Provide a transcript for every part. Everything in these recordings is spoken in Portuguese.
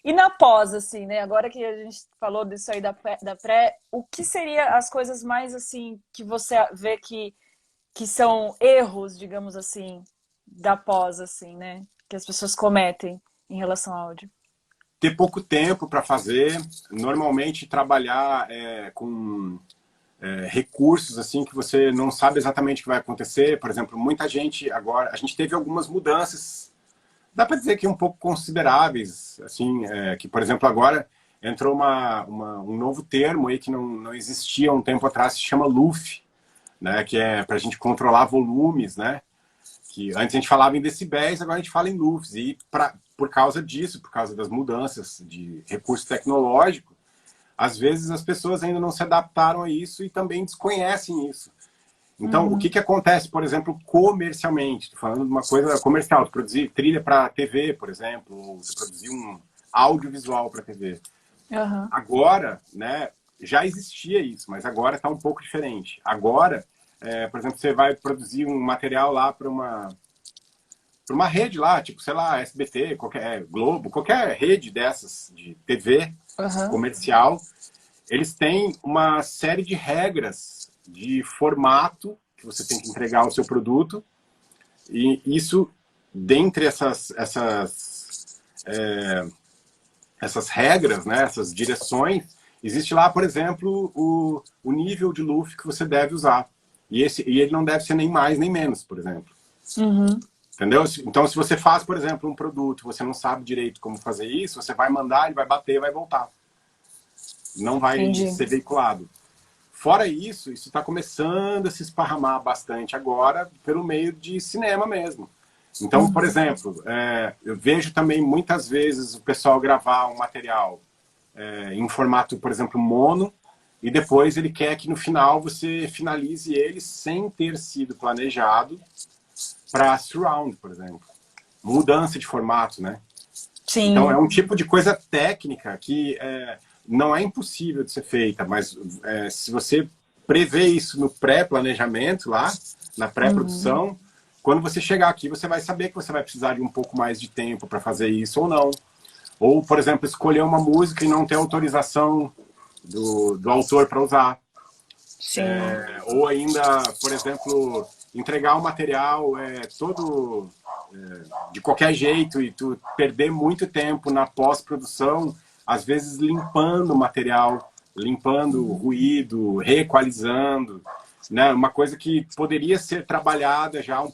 E na pós, assim, né? Agora que a gente falou disso aí da pré, o que seria as coisas mais, assim, que você vê que são erros, digamos assim, da pós, assim, né? Que as pessoas cometem em relação ao áudio? Ter pouco tempo para fazer, normalmente trabalhar com recursos assim que você não sabe exatamente o que vai acontecer. Por exemplo, muita gente agora, a gente teve algumas mudanças, dá para dizer que um pouco consideráveis, assim, que por exemplo agora entrou um novo termo aí que não existia um tempo atrás, se chama LUF, né, que é para a gente controlar volumes, né? Que antes a gente falava em decibéis, agora a gente fala em LUFs. E por causa disso, por causa das mudanças de recurso tecnológico, às vezes as pessoas ainda não se adaptaram a isso e também desconhecem isso. Então, o que, Uhum. que acontece, por exemplo, comercialmente? Estou falando de uma coisa comercial, de produzir trilha para TV, por exemplo, ou de produzir um audiovisual para TV. Aham. Agora, né, já existia isso, mas agora está um pouco diferente. Agora, por exemplo, você vai produzir um material lá para uma rede lá, tipo, sei lá, SBT, qualquer Globo, qualquer rede dessas de TV Aham. comercial, eles têm uma série de regras de formato que você tem que entregar o seu produto e isso, dentre essas regras, né, essas direções, existe lá, por exemplo, o nível de LUF que você deve usar. E ele não deve ser nem mais nem menos, por exemplo. Uhum. Entendeu? Então, se você faz, por exemplo, um produto, você não sabe direito como fazer isso, você vai mandar, ele vai bater, vai voltar. Não vai Entendi. ser veiculado. Fora isso, isso está começando a se esparramar bastante agora pelo meio de cinema mesmo. Então, por Uhum. exemplo, eu vejo também muitas vezes o pessoal gravar um material em formato, por exemplo, mono, e depois ele quer que no final você finalize ele sem ter sido planejado para surround, por exemplo. Mudança de formato, né? Então, é Sim. um tipo de coisa técnica que não é impossível de ser feita, mas se você prevê isso no pré-planejamento lá, na Uhum. pré-produção, quando você chegar aqui, você vai saber que você vai precisar de um pouco mais de tempo para fazer isso ou não. Ou, por exemplo, escolher uma música e não ter autorização do autor para usar. Sim. Ou ainda, por exemplo, entregar o material todo de qualquer jeito e tu perder muito tempo na pós-produção, às vezes limpando o material, limpando o Uhum. ruído, reequalizando, né? Uma coisa que poderia ser trabalhada já com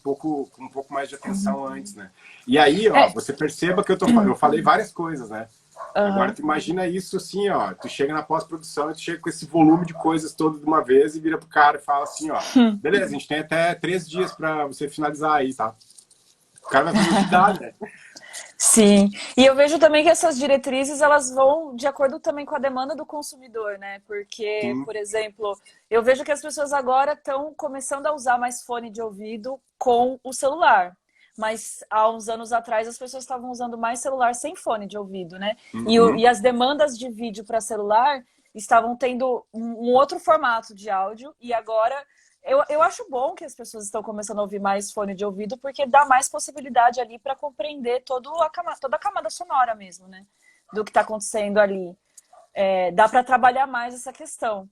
um pouco mais de atenção Uhum. antes, né? E aí, ó, É. você perceba que eu falei várias coisas, né? Agora, Aham. tu imagina isso assim, ó. Tu chega na pós-produção e tu chega com esse volume de coisas todo de uma vez e vira pro cara e fala assim, ó. Beleza, a gente tem até 3 dias para você finalizar aí, tá? O cara vai fazer o que dá, né? Sim, e eu vejo também que essas diretrizes elas vão de acordo também com a demanda do consumidor, né? Porque, Sim. por exemplo, eu vejo que as pessoas agora estão começando a usar mais fone de ouvido com o celular. Mas há uns anos atrás as pessoas estavam usando mais celular sem fone de ouvido, né? E Uhum. as demandas de vídeo para celular estavam tendo um outro formato de áudio, e agora eu acho bom que as pessoas estão começando a ouvir mais fone de ouvido, porque dá mais possibilidade ali para compreender toda a camada sonora mesmo, né? Do que está acontecendo ali. É, dá para trabalhar mais essa questão.